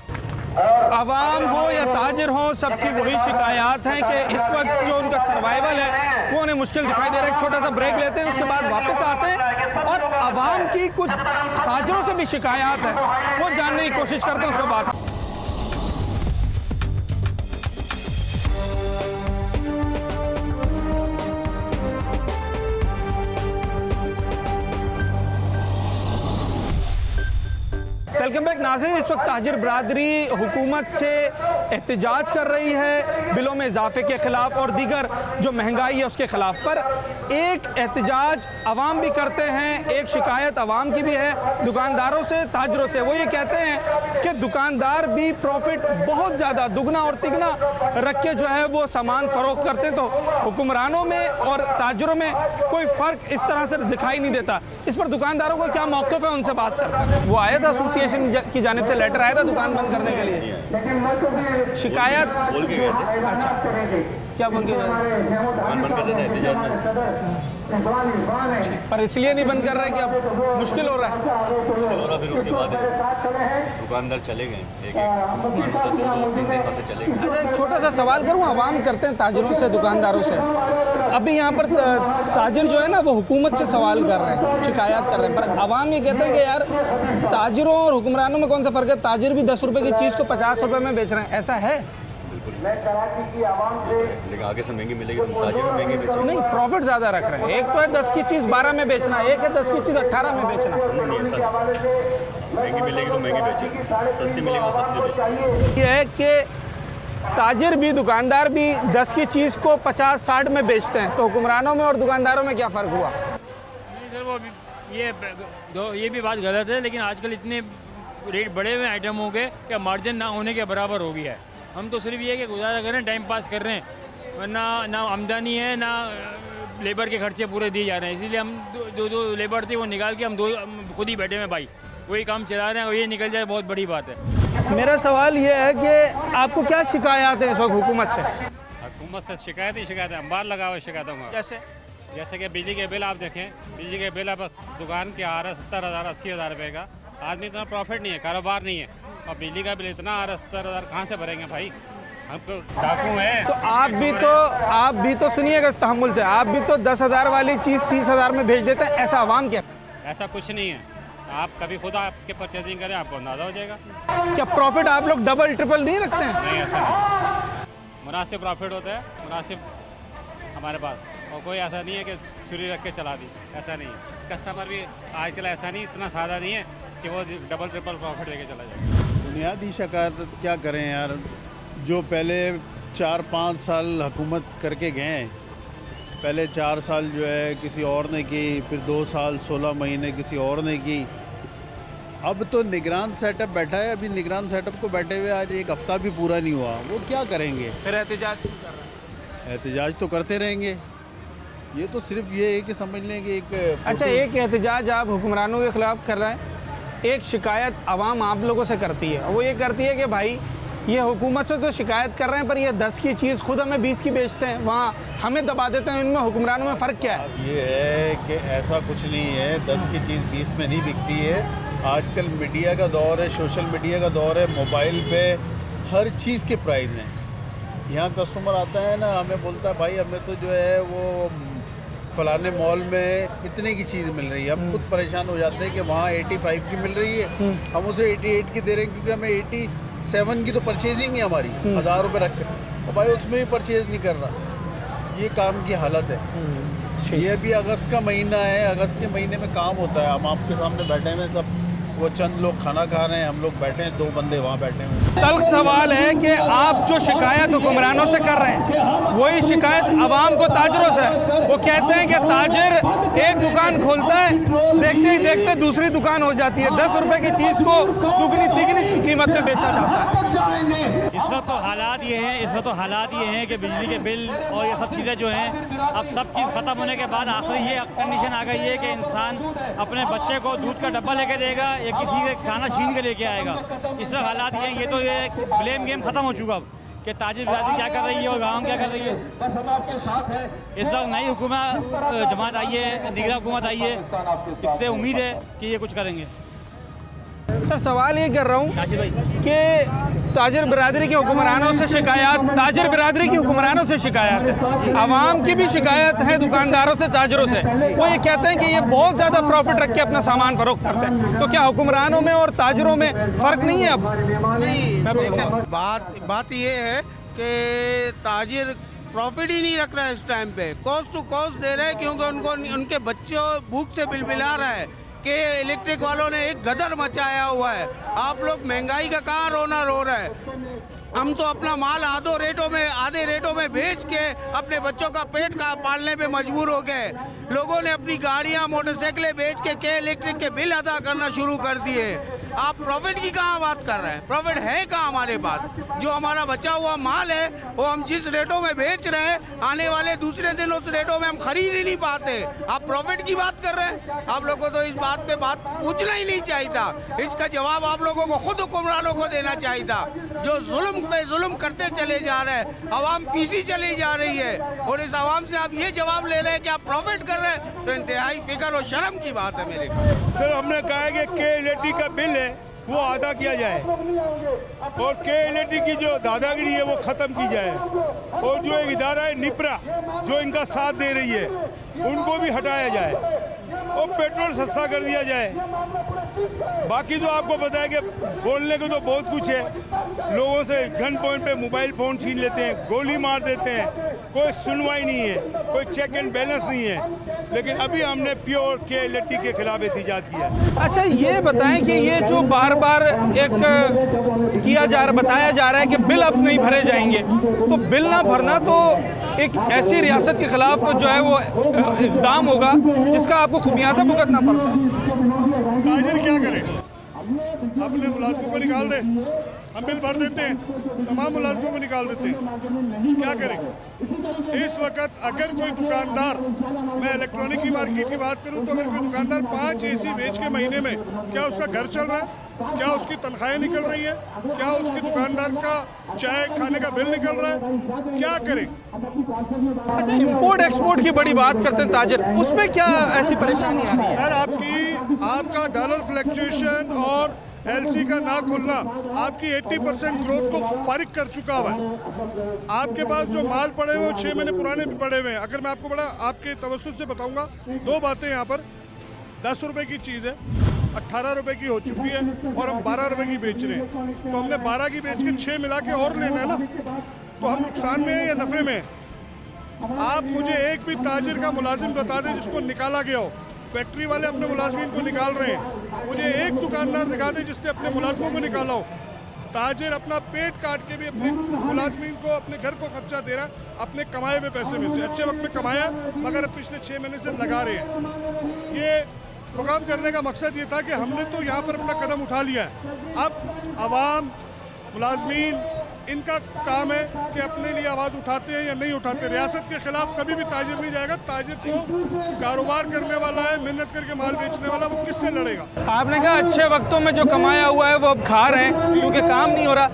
आवाम हो या ताजिर हो, सबकी वही शिकायत हैं कि इस वक्त जो उनका सर्वाइवल है वो उन्हें मुश्किल दिखाई दे रहा है। एक छोटा सा ब्रेक लेते हैं, उसके बाद वापस आते हैं और आवाम की कुछ ताजिरों से भी शिकायत है वो जानने की कोशिश करते हैं, उसके बाद। वेलकम बैक नाज़रीन। इस वक्त ताजिर बरादरी हुकूमत से एहतजाज कर रही है बिलों में इजाफे के ख़िलाफ़ और दीगर जो महंगाई है उसके ख़िलाफ़। पर एक एहतजाज अवाम भी करते हैं, एक शिकायत अवाम की भी है दुकानदारों से, ताजिरों से। वो ये कहते हैं कि दुकानदार भी प्रॉफिट बहुत ज़्यादा दुगना और तिगना रख के जो है वो सामान फ़रोख्त करते हैं, तो हुक्मरानों में और ताजिरों में कोई फ़र्क इस तरह से दिखाई नहीं देता। इस पर दुकानदारों का क्या मौक़िफ़ है, उनसे बात करते हैं। वो आया था एसोसिएशन की जानिब से लेटर आया था दुकान बंद करने के लिए, शिकायत बोल के गए थे। अच्छा, क्या बोल के गए? दुकान बंद कर देते हैं, एहतजाज में। पर इसलिए नहीं बंद कर रहे कि अब मुश्किल हो रहा है? मुश्किल हो रहा, फिर उसके बाद दुकानदार चले गए, एक दो 3 दिन चले गए। अच्छा, एक छोटा सा सवाल करूँ, आवाम करते हैं ताजिरों से, दुकानदारों से। अभी यहाँ पर ताजिर जो है ना वो हुकूमत से सवाल कर रहे हैं, शिकायत कर रहे हैं, पर आवाम ये कहते हैं कि यार ताजिरों और हुक्मरानों में कौन सा फ़र्क है? ताजिर भी 10 रुपये की चीज़ को 50 रुपये में बेच रहे हैं, ऐसा है? लेकिन आगे से महंगी मिलेगी तो ताजिर भी महंगी बेचेंगे। नहीं, प्रॉफिट ज़्यादा रख रहे हैं। एक तो है 10 की चीज़ 12 में बेचना, एक है 10 की चीज़ 18 में बेचना। नहीं, ऐसा महंगी मिलेगी तो महंगी बेचेंगे, सस्ती मिलेगी तो सस्ती बेचेंगे। ये है कि ताजिर भी, दुकानदार भी 10 की चीज़ को 50-60 में बेचते हैं, तो हुक्मरानों में और दुकानदारों में क्या फ़र्क हुआ? नहीं सर, वो ये भी बात गलत है, लेकिन आजकल इतने रेट बढ़े हुए आइटमों के क्या मार्जिन ना होने के बराबर हो गया है। हम तो सिर्फ ये कि गुजारा कर रहे हैं, टाइम पास कर रहे हैं, वरना ना आमदनी है ना लेबर के खर्चे पूरे दिए जा रहे हैं। इसीलिए हम जो लेबर थी वो निकाल के हम खुद ही बैठे हुए भाई, वही काम चला रहे हैं, और ये निकल जाए बहुत बड़ी बात है। मेरा सवाल ये है कि आपको क्या शिकायत है इस वक्त हुकूमत से? हुकूमत से शिकायत ही शिकायत है, अंबार लगा हुआ शिकायतों का। कैसे? जैसे कि बिजली के बिल आप देखें, बिजली के बिल अब दुकान के आ रहा है 70,000 80,000 रुपये का। आदमी इतना प्रॉफिट नहीं है, कारोबार नहीं है, और बिजली का बिल इतना आ रहा है 70,000, कहाँ से भरेंगे भाई? हम तो डाकू हैं। तो आप भी तो सुनिएगा तहम्मुल से, आप भी तो 10,000 वाली चीज़ 30,000 में भेज देते हैं, ऐसा आवाम क्या? ऐसा कुछ नहीं है, आप कभी खुद आपके परचेजिंग करें, आपको अंदाज़ा हो जाएगा। क्या प्रॉफिट आप लोग डबल ट्रिपल नहीं रखते हैं? नहीं, ऐसा नहीं, मुनासिब प्रॉफिट होता है, मुनासिब हमारे पास, और कोई ऐसा नहीं है कि छुरी रख के चला दी, ऐसा नहीं है। कस्टमर भी आजकल ऐसा नहीं, इतना सादा नहीं है कि वो डबल ट्रिपल प्रॉफिट देके चला जाए। बुनियादी शिकायत क्या करें यार, जो पहले 4-5 साल हुकूमत करके गए हैं, पहले 4 साल जो है किसी और ने की, फिर 2 साल 16 महीने किसी और ने की। अब तो निगरान सेटअप बैठा है, अभी निगरान सेटअप को बैठे हुए आज 1 हफ्ता भी पूरा नहीं हुआ, वो क्या करेंगे? फिर एहतजाज शुरू कर रहे हैं। एहतजाज तो करते रहेंगे, ये तो सिर्फ ये है कि समझ लें कि एक अच्छा, एक एहतजाज आप हुक्मरानों के ख़िलाफ़ कर रहे हैं, एक शिकायत आवाम आप लोगों से करती है, वो ये करती है कि भाई ये हुकूमत से तो शिकायत कर रहे हैं, पर ये 10 की चीज़ खुद हमें 20 की बेचते हैं, वहाँ हमें दबा देते हैं। इनमें हुक्मरानों में फ़र्क क्या है? ये है कि ऐसा कुछ नहीं है, 10 की चीज़ 20 में नहीं बिकती है। आजकल मीडिया का दौर है, सोशल मीडिया का दौर है, मोबाइल पे हर चीज़ के प्राइस हैं। यहाँ कस्टमर आता है ना, हमें बोलता है भाई हमें तो जो है वो फलाने मॉल में इतने की चीज़ मिल रही है, हम खुद परेशान हो जाते हैं कि वहाँ 85 की मिल रही है, हम उसे 88 की दे रहे हैं क्योंकि हमें 87 की तो परचेजिंग है हमारी, 1000 रुपये रख के, और भाई उसमें भी परचेज नहीं कर रहा। ये काम की हालत है। ये भी अगस्त का महीना है, अगस्त के महीने में काम होता है। हम आपके सामने बैठे हैं, सब वो चंद लोग खाना खा रहे हैं, हम लोग बैठे हैं, 2 बंदे वहाँ बैठे हैं। तल्ख सवाल है कि आप जो शिकायत हुक्मरानों से कर रहे हैं वही शिकायत अवाम को ताजरों से है। वो कहते हैं कि ताजिर एक दुकान खोलता है, देखते ही देखते दूसरी दुकान हो जाती है, 10 रुपए की चीज़ को दुगनी तिगनी कीमत में बेचा जाता है। इस वक्त तो हालात ये हैं कि बिजली के बिल और ये सब चीज़ें जो हैं, अब सब चीज़ ख़त्म होने के बाद आखिर ये कंडीशन आ गई है कि इंसान अपने बच्चे को दूध का डब्बा लेके देगा या किसी से खाना छीन के लेके आएगा। इस वक्त हालात ये हैं, ये तो ये ब्लेम गेम ख़त्म हो चुका अब कि ताजिर बिरादरी क्या कर रही है और गाँव क्या कर रही है। इस वक्त नई हुकूमत जमात आई है, निगरान हुकूमत आई है, इससे उम्मीद है कि ये कुछ करेंगे। सर सवाल ये कर रहा हूँ कि ताजिर बिरादरी के हुक्मरानों से शिकायत, ताजिर बिरादरी की हुक्मरानों से शिकायत है, आवाम की भी शिकायत है दुकानदारों से, ताजिरों से। वो ये कहते हैं कि ये बहुत ज़्यादा प्रॉफिट रख के अपना सामान फरोख्त करते हैं। तो क्या हुक्मरानों में और ताजिरों में फ़र्क नहीं है अब? नहीं, बात ये है कि ताजिर प्रॉफिट ही नहीं रख रहा है इस टाइम पे, कॉस्ट टू कॉस्ट दे रहे हैं क्योंकि उनको उनके बच्चों भूख से बिलबिला रहा है कि इलेक्ट्रिक वालों ने एक गदर मचाया हुआ है। आप लोग महंगाई का कहाँ रोना रो रहा है। हम तो अपना माल आधे रेटों में बेच के अपने बच्चों का पेट का पालने पे मजबूर हो गए। लोगों ने अपनी गाड़ियां मोटरसाइकिलें बेच के इलेक्ट्रिक के बिल अदा करना शुरू कर दिए। आप प्रॉफिट की कहाँ बात कर रहे हैं? प्रॉफिट है कहाँ हमारे पास? जो हमारा बचा हुआ माल है वो हम जिस रेटों में बेच रहे हैं, आने वाले दूसरे दिन उस रेटों में हम खरीद ही नहीं पाते। आप प्रॉफिट की बात कर रहे हैं? आप लोगों को तो इस बात पे बात पूछना ही नहीं चाहिए था। इसका जवाब आप लोगों को खुद हुक्मरानों को देना चाहिए था, जो जुल्म पे जुल्म करते चले जा रहे हैं। आवाम पीसी चली जा रही है और इस आवाम से आप ये जवाब ले रहे हैं कि आप प्रॉफिट कर रहे हैं, तो इंतहाई फिक्र और शर्म की बात है मेरे को। सर हमने कहा है कि के का बिल है वो अदा किया जाए और के की जो दादागिरी है वो ख़त्म की जाए, और जो एक इदारा है निपरा जो इनका साथ दे रही है उनको भी हटाया जाए और पेट्रोल सस्ता कर दिया जाए। बाकी तो आपको पता है कि बोलने को तो बहुत कुछ है, लोगों से गन पॉइंट पे मोबाइल फ़ोन छीन लेते हैं, गोली मार देते हैं, कोई सुनवाई नहीं है, कोई चेक एंड बैलेंस नहीं है। लेकिन अभी हमने प्योर के के खिलाफ एहतजाज किया। अच्छा ये बताएं कि ये जो बार बार एक बताया जा रहा है कि बिल अब नहीं भरे जाएंगे, तो बिल ना भरना तो एक ऐसी रियासत के खिलाफ जो है वो इक़दाम होगा जिसका आपको खुमियाजा भुगतना पड़ता है। ताजिर क्या करे? अपने मुलाजमों को निकाल दे, हम बिल भर देते हैं, तमाम मुलाजमों को निकाल देते हैं, क्या करें? इस वक्त अगर कोई दुकानदार, मैं इलेक्ट्रॉनिक की मार्केट की बात करूं तो अगर कोई दुकानदार 5 AC बेच के महीने में, क्या उसका घर चल रहा है? क्या उसकी तनख्वाहें निकल रही है? क्या उसकी दुकानदार का चाय खाने का बिल निकल रहा है? क्या करें? अच्छा इंपोर्ट एक्सपोर्ट की बड़ी बात करते हैं ताजिर, उसमें क्या ऐसी परेशानी आ रही है? सर आपका डॉलर फ्लक्चुएशन और LC का ना खुलना आपकी 80% ग्रोथ को फारिग कर चुका हुआ है। आपके पास जो माल पड़े हुए 6 महीने पुराने भी पड़े हुए हैं। अगर मैं आपको बड़ा आपके तवज्जुह से बताऊंगा 2 बातें यहाँ पर। 10 रुपए की चीज़ है 18 रुपए की हो चुकी है और हम 12 रुपए की बेच रहे हैं, तो हमने 12 की बेच के 6 मिला के और लेना है ना, तो हम नुकसान में हैं या नफ़े में हैं? आप मुझे एक भी ताजिर का मुलाजिम बता दें जिसको निकाला गया हो। फैक्ट्री वाले अपने मुलाजमीन को निकाल रहे हैं, मुझे एक दुकानदार दिखा दे जिसने अपने मुलाजमों को निकाला हो। ताजिर अपना पेट काट के भी अपने मुलाजमीन को, अपने घर को खर्चा दे रहा है अपने कमाए हुए पैसे में से। अच्छे वक्त में कमाया मगर पिछले 6 महीने से लगा रहे हैं। ये प्रोग्राम करने का मकसद ये था कि हमने तो यहाँ पर अपना कदम उठा लिया है, अब आवाम, मुलाजमीन, इनका काम है कि अपने लिए आवाज़ उठाते हैं या नहीं उठाते। रियासत के खिलाफ कभी भी ताजिर नहीं जाएगा। ताजिर तो कारोबार करने वाला है, मेहनत करके माल बेचने वाला, वो किससे लड़ेगा? आपने कहा अच्छे वक्तों में जो कमाया हुआ है वो अब खा रहे हैं क्योंकि काम नहीं हो रहा।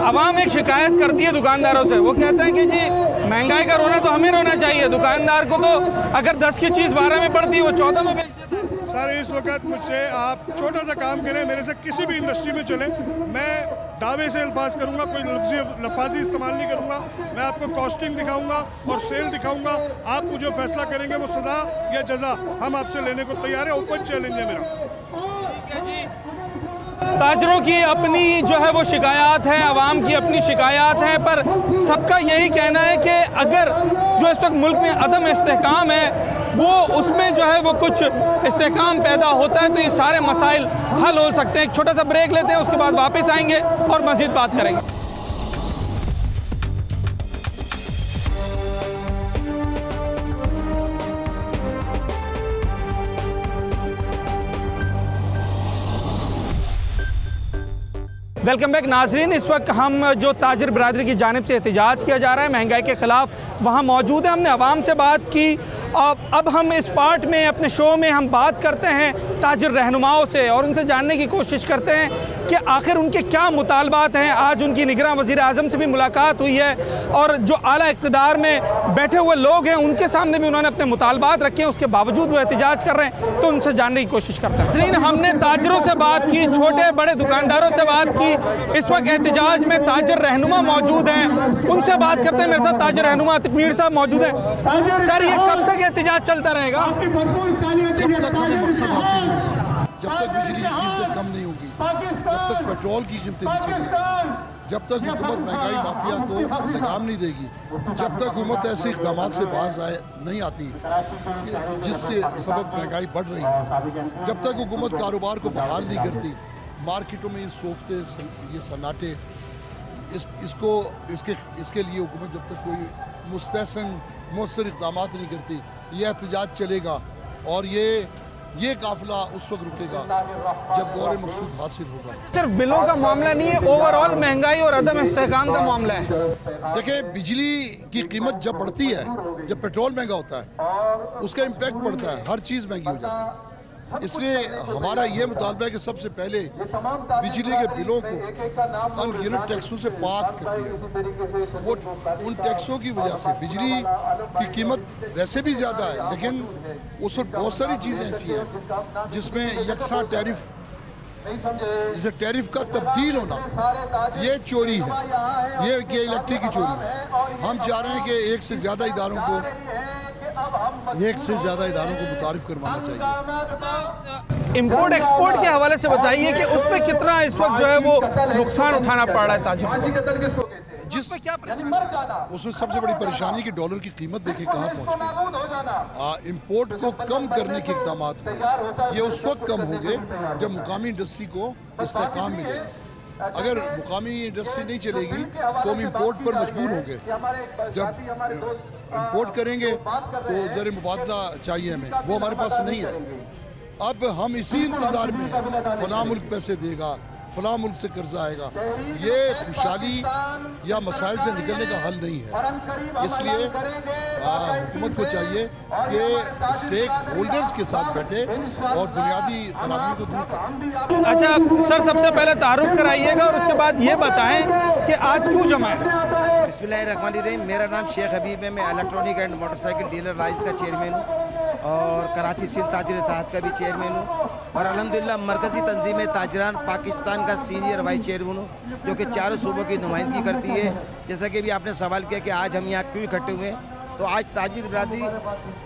आवाम एक शिकायत करती है दुकानदारों से, वो कहते हैं कि जी महंगाई का रोना तो हमें रोना चाहिए, दुकानदार को तो अगर 10 की चीज़ 12 में पड़ती है वो 14 में बेच देता है। सर इस वक्त मुझसे आप छोटा सा काम करें, मेरे से किसी भी इंडस्ट्री में चलें, मैं दावे से अल्फाज करूंगा, कोई लफाजी इस्तेमाल नहीं करूंगा। मैं आपको कॉस्टिंग दिखाऊंगा और सेल दिखाऊंगा, आप मुझे फैसला करेंगे वो सजा या जजा हम आपसे लेने को तैयार है। ओपन चैलेंज है मेरा। ताजरों की अपनी जो है वो शिकायत है, आवाम की अपनी शिकायत है, पर सबका यही कहना है कि अगर जो इस वक्त मुल्क में अदम इस्तेहकाम है वो उसमें जो है वो कुछ इस्तेहकाम पैदा होता है तो ये सारे मसाइल हल हो सकते हैं। एक छोटा सा ब्रेक लेते हैं, उसके बाद वापस आएंगे और मज़ीद बात करेंगे। वेलकम बैक नाजरीन। इस वक्त हम जो ताजर बरादरी की जानिब से एहतजाज किया जा रहा है महंगाई के ख़िलाफ़, वहाँ मौजूद है। हमने आवाम से बात की। अब हम इस पार्ट में अपने शो में हम बात करते हैं ताजर रहनुमाओं से और उनसे जानने की कोशिश करते हैं कि आखिर उनके क्या मुतालबात हैं। आज उनकी निगरान वज़ीर आज़म से भी मुलाकात हुई है और जो आला इक़्तिदार में बैठे हुए लोग हैं उनके सामने भी उन्होंने अपने मुतालबात रखे हैं, उसके बावजूद वो एहतजाज कर रहे हैं, तो उनसे जानने की कोशिश करते हैं। नाज़रीन, हमने ताजरों से बात की, छोटे बड़े दुकानदारों से बात की। इस वक्त एहतजाज में ताजर रहनुमा मौजूद हैं, उनसे बात करते हैं। मेरे साथ ताजर रहनुमा तकमीर साहब मौजूद हैं। सर, ये कब तक एहतजाज चलता रहेगा? जब तक हमें मकसद हासिल होगा, जब तक बिजली की कीमतें कम नहीं होगी, जब तक पेट्रोल की कीमतें नीचे नहीं आएंगी, जब तक हुकूमत महंगाई माफिया को लगाम नहीं देगी, जब तक हुकूमत ऐसे इक़दाम से बाज नहीं आती जिससे सबब महंगाई बढ़ रही है, जब तक हुकूमत कारोबार को बहाल नहीं करती, मार्केटों में सोफते ये सन्नाटे इसके लिए हुकूमत जब तक कोई मुस्तहसन मौसर इक़दाम नहीं करती, ये एहतजाज चलेगा और ये काफिला उस वक्त रुकेगा जब गौर मकसूद हासिल होगा। सिर्फ बिलों का मामला नहीं है, ओवरऑल महंगाई और अदम इस्तेहकाम का मामला है। देखिए, बिजली की कीमत जब बढ़ती है, जब पेट्रोल महंगा होता है, उसका इम्पैक्ट पड़ता है, हर चीज़ महंगी हो जाती है। इसलिए हमारा ये मुतालबा है कि सबसे पहले बिजली के बिलों को अनगिनत टैक्सों से पाक कर दिया। वो उन टैक्सों की वजह से बिजली की कीमत वैसे भी ज़्यादा है, लेकिन उस वक्त बहुत सारी चीज़ें ऐसी हैं जिसमें यकसा टैरिफ, जैसे टैरिफ का तब्दील होना, ये चोरी है, ये इलेक्ट्रिक की चोरी है। हम चाह रहे हैं कि एक से ज़्यादा इदारों को मुतारिफ करवाना चाहिए। इंपोर्ट एक्सपोर्ट के हवाले से बताइए कि उसमें कितना इस वक्त जो है वो नुकसान उठाना पड़ रहा है ताजिरों को? जिसमें क्या उसमें सबसे बड़ी परेशानी कि डॉलर की कीमत देखिए कहाँ पहुँच गई। इंपोर्ट को कम करने के इक़दाम ये उस वक्त कम होंगे जब मुकामी इंडस्ट्री को इस्तेहकाम मिलेगा। अगर मुकामी इंडस्ट्री नहीं चलेगी तो हम इंपोर्ट पर मजबूर होंगे। जब इंपोर्ट करेंगे तो ज़र मुबादला चाहिए हमें, वो हमारे पास नहीं है। अब हम इसी इंतज़ार में फलां मुल्क पैसे देगा, फलां मुल्क से कर्जा आएगा, ये खुशहाली या मसाइल से निकलने का हल नहीं है। इसलिए हुकूमत को चाहिए कि स्टेक होल्डर्स के साथ बैठे और बुनियादी खराबियों को दूर करें। अच्छा सर, सबसे पहले तारुफ कराइएगा और उसके बाद ये बताएं कि आज क्यों जमा है। बिस्मिल्लाहिर्रहमानिर्रहीम। मेरा नाम शेख हबीब है, मैं electronic and motorcycle dealer lines का चेयरमैन हूँ और कराची सिंध ताजिर इत्तेहाद का भी चेयरमैन हूँ और अल्हम्दुलिल्लाह मरकज़ी तंजीम ताजरान पाकिस्तान का सीनियर वाइस चेयरमैन हूँ, जो कि चारों सूबों की नुमाइंदगी करती है। जैसा कि भी आपने सवाल किया कि आज हम यहाँ क्यों इकट्ठे हुए हैं, तो आज ताजिर बिरादरी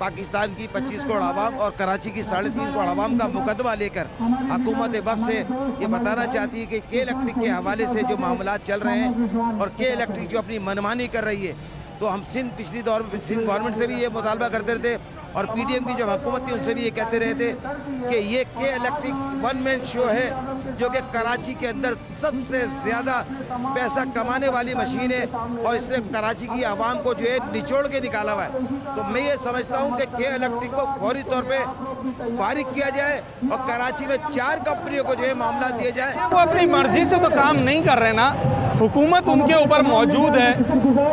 पाकिस्तान की 25 करोड़ आवाम और कराची की 3.5 करोड़ आवाम का मुकदमा लेकर हुकूमत वफ़ से ये बताना चाहती है कि के इलेक्ट्रिक के हवाले से जो मामलात चल रहे हैं और के इलेक्ट्रिक जो अपनी मनमानी कर रही है, तो हम पिछली दौर में सिंध गवर्नमेंट से भी ये मुतालबा करते रहते और पीडीएम की जो हुकूमत थी उनसे भी ये कहते रहे थे कि ये के इलेक्ट्रिक वन मैन शो है, जो कि कराची के अंदर सबसे ज़्यादा पैसा कमाने वाली मशीन है और इसने कराची की आवाम को जो है निचोड़ के निकाला हुआ है। तो मैं ये समझता हूँ कि के इलेक्ट्रिक को फौरी तौर पे फारिग किया जाए और कराची में 4 कंपनियों को जो है मामला दिए जाए। वो अपनी मर्जी से तो काम नहीं कर रहे ना, हुकूमत उनके ऊपर मौजूद है।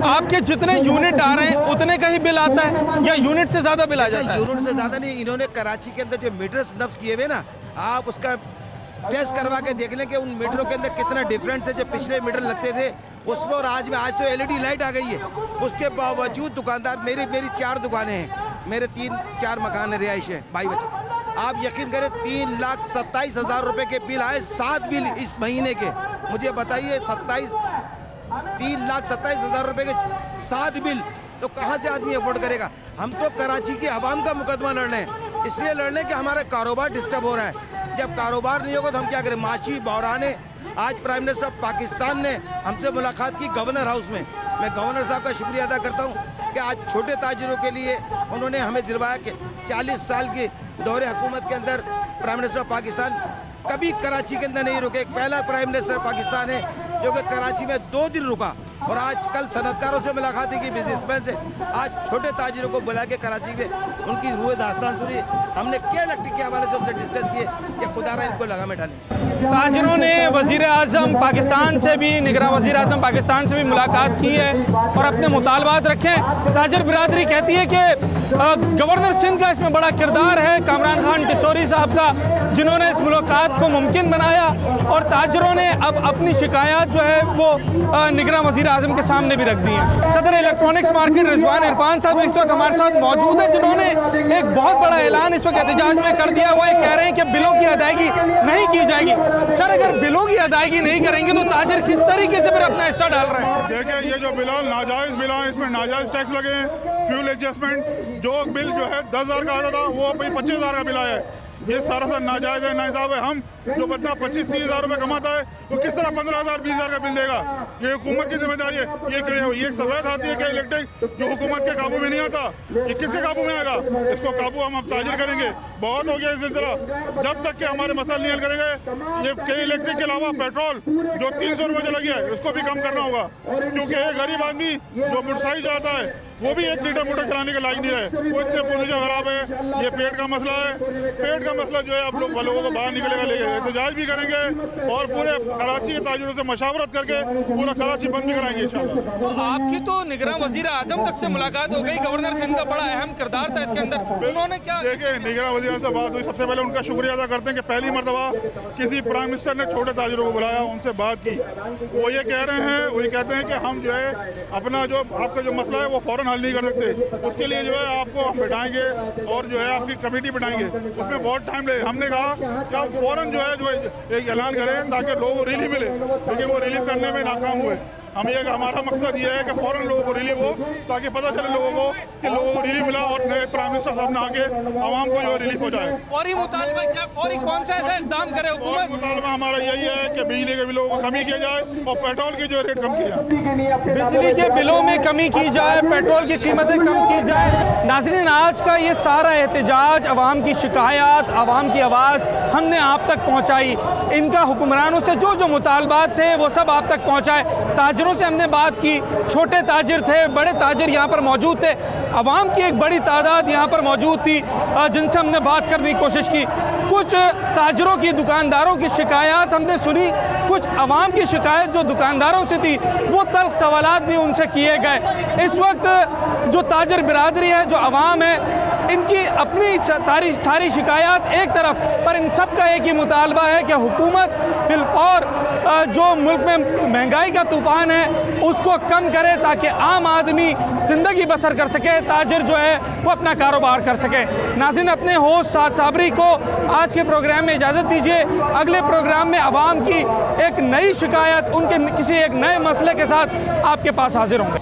आपके जितने यूनिट आ रहे हैं उतने का ही बिल आता है या यूनिट से ज़्यादा बिल आ जाता है? यूनिट से ज़्यादा नहीं, इन्होंने कराची के अंदर जो मीटर्स नफ्स किए हुए ना, आप उसका टेस्ट करवा के देख लें कि उन मीटरों के अंदर कितना डिफरेंस है। जो पिछले मीटर लगते थे उसमें और आज में, आज तो एलईडी लाइट आ गई है, उसके बावजूद दुकानदार, मेरी 4 दुकानें हैं, मेरे 3-4 मकान है, रिहाइश है, भाई बच्चे, आप यकीन करें 3,27,000 रुपए के बिल आए, 7 बिल इस महीने के। मुझे बताइए 3,27,000 रुपए के 7 बिल, तो कहाँ से आदमी अफोर्ड करेगा। हम तो कराची की आवाम का मुकदमा लड़ रहे हैं, इसलिए लड़ रहे हैं कि हमारा कारोबार डिस्टर्ब हो रहा है। जब कारोबार नहीं होगा तो हम क्या करें। माशी बहराने आज प्राइम मिनिस्टर ऑफ पाकिस्तान ने हमसे मुलाकात की गवर्नर हाउस में। मैं गवर्नर साहब का शुक्रिया अदा करता हूँ कि आज छोटे ताजिरों के लिए उन्होंने हमें दिलवाया कि 40 साल की दौरे हुकूमत के अंदर प्राइम मिनिस्टर ऑफ पाकिस्तान कभी कराची के अंदर नहीं रुके। एक पहला प्राइम मिनिस्टर पाकिस्तान है जो कि कराची में 2 दिन रुका। और आज कल सनतकारों से मुलाकात की, बिजनेसमैन से, आज छोटे ताजिरों को बुला के कराची में उनकी रूह दास्तान सुनी। हमने के इलेक्ट्रिक के हवाले से उनसे डिस्कस किए कि खुदा रहा इनको लगा में डालें। ताजिरों ने वज़ीर आज़म पाकिस्तान से भी, निगरान वज़ीर आज़म पाकिस्तान से भी मुलाकात की है और अपने मुतालबात रखे हैं। ताजिर बिरादरी कहती है कि गवर्नर सिंध का इसमें बड़ा किरदार है, कामरान खान टिशोरी साहब का, जिन्होंने इस मुलाकात को मुमकिन बनाया। और ताजिरों ने अब अपनी शिकायत जो है वो निगरान वज़ीर आज़म के सामने भी रख दी है। सदर इलेक्ट्रॉनिक्स मार्केट रिजवान इरफान साहब इस वक्त हमारे साथ मौजूद है, जिन्होंने एक बहुत बड़ा ऐलान इस वक्त एहतजाज में कर दिया। वो ये कह रहे हैं कि बिलों की अदायगी नहीं की जाएगी। सर, अगर बिलों की अदायगी नहीं करेंगे तो ताजिर किस तरीके से फिर अपना हिस्सा डाल रहे हैं? देखिए, ये जो बिल नाजायज़ बिल हैं, इसमें नाजायज़ टैक्स लगे हैं। फ्यूल एडजस्टमेंट जो बिल जो है 10,000 का आता था वो अभी 25,000 का बिल आया है। ये सारा नाजायज़ है, नाहिसाब है। हम जो बंदा 25-30 हज़ार रुपये कमाता है वो किस तरह 15,000 20,000 का बिल देगा? ये हुकूमत की जिम्मेदारी है। ये सफेद हाथी है कि इलेक्ट्रिक जो हुकूमत के काबू में नहीं आता, ये किसके काबू में आएगा? इसको काबू हम अब ताजिर करेंगे। बहुत हो गया इस सिलसिला। जब तक कि हमारे मसले नहीं हल करेंगे, ये के इलेक्ट्रिक के अलावा पेट्रोल जो 300 रुपये चला गया है उसको भी कम करना होगा, क्योंकि एक गरीब आदमी जो मोटरसाइकिल चलाता है वो भी 1 लीटर मोटर चलाने के लायक नहीं रहे। वो इतने पोजीशन खराब है। ये पेट का मसला है। पेट का मसला जो है अब लोगों को बाहर निकलेगा, लेके एहतजाज भी करेंगे और पूरे कराची के ताजिरों से मशावरत करके पूरा कराची बंद भी कराएंगे इंशाल्लाह। तो आपकी तो निगरान वज़ीर आज़म तक से मुलाकात हो गई, गवर्नर सिंध का बड़ा अहम किरदार था इसके अंदर, उन्होंने क्या? देखिए, निगरान वज़ीर आज़म से बात हुई, सबसे पहले उनका शुक्रिया अदा करते हैं कि पहली मरतबा किसी प्राइम मिनिस्टर ने छोटे ताजिरों को बुलाया, उनसे बात की। वो ये कह रहे हैं, वही कहते हैं कि हम जो है अपना जो आपका जो मसला है वो फ़ौरन हल नहीं कर सकते। उसके लिए जो है आपको हम बैठाएंगे और जो है आपकी कमेटी बैठाएंगे, उसमें बहुत टाइम लगे। हमने कहा कि आप फ़ौरन जो है एक ऐलान करें ताकि लोगों को रिलीफ मिले, लेकिन वो रिलीफ करने में नाकाम हुए। हम ये हमारा मकसद ये है कि फ़ौरन लोगों को रिलीफ हो, ताकि पता चले लोगों को कि लोगों को रिलीफ मिला और नए प्राइम मिनिस्टर साहब ने आके आवाम को जो रिलीफ हो जाए। फौरी मुतालबा क्या, फौरी कौन सा ऐसा इक़दाम करे हुकूमत? मुतालबा हमारा यही है कि बिजली के बिलों को कमी किया जाए और पेट्रोल की जो रेट कम किया जाए। बिजली के बिलों में कमी की जाए, पेट्रोल की कीमतें कम की जाए। नाज़रीन, आज का ये सारा एहतजाज, आवाम की शिकायत, आवाम की आवाज़ हमने आप तक पहुँचाई। इनका हुक्मरानों से जो जो मुतालबात थे वो सब आप तक पहुँचाए। ताजिरों से हमने बात की, छोटे ताजिर थे, बड़े ताजिर यहाँ पर मौजूद थे, आवाम की एक बड़ी तादाद यहाँ पर मौजूद थी जिनसे हमने बात करने की कोशिश की। कुछ ताजिरों की, दुकानदारों की शिकायत हमने सुनी, कुछ आवाम की शिकायत जो दुकानदारों से थी वो तल्ख सवालात भी उनसे किए गए। इस वक्त जो ताजिर बिरादरी है, जो आवाम है, इनकी अपनी सारी शिकायत एक तरफ, पर इन सब का एक ही मुतालबा है कि हुकूमत फिलफौर जो मुल्क में महंगाई का तूफ़ान है उसको कम करे, ताकि आम आदमी ज़िंदगी बसर कर सके, ताजिर जो है वो अपना कारोबार कर सके। नाज़रीन, अपने होस्ट साद साबरी को आज के प्रोग्राम में इजाज़त दीजिए। अगले प्रोग्राम में आवाम की एक नई शिकायत, उनके किसी एक नए मसले के साथ आपके पास हाजिर होंगे।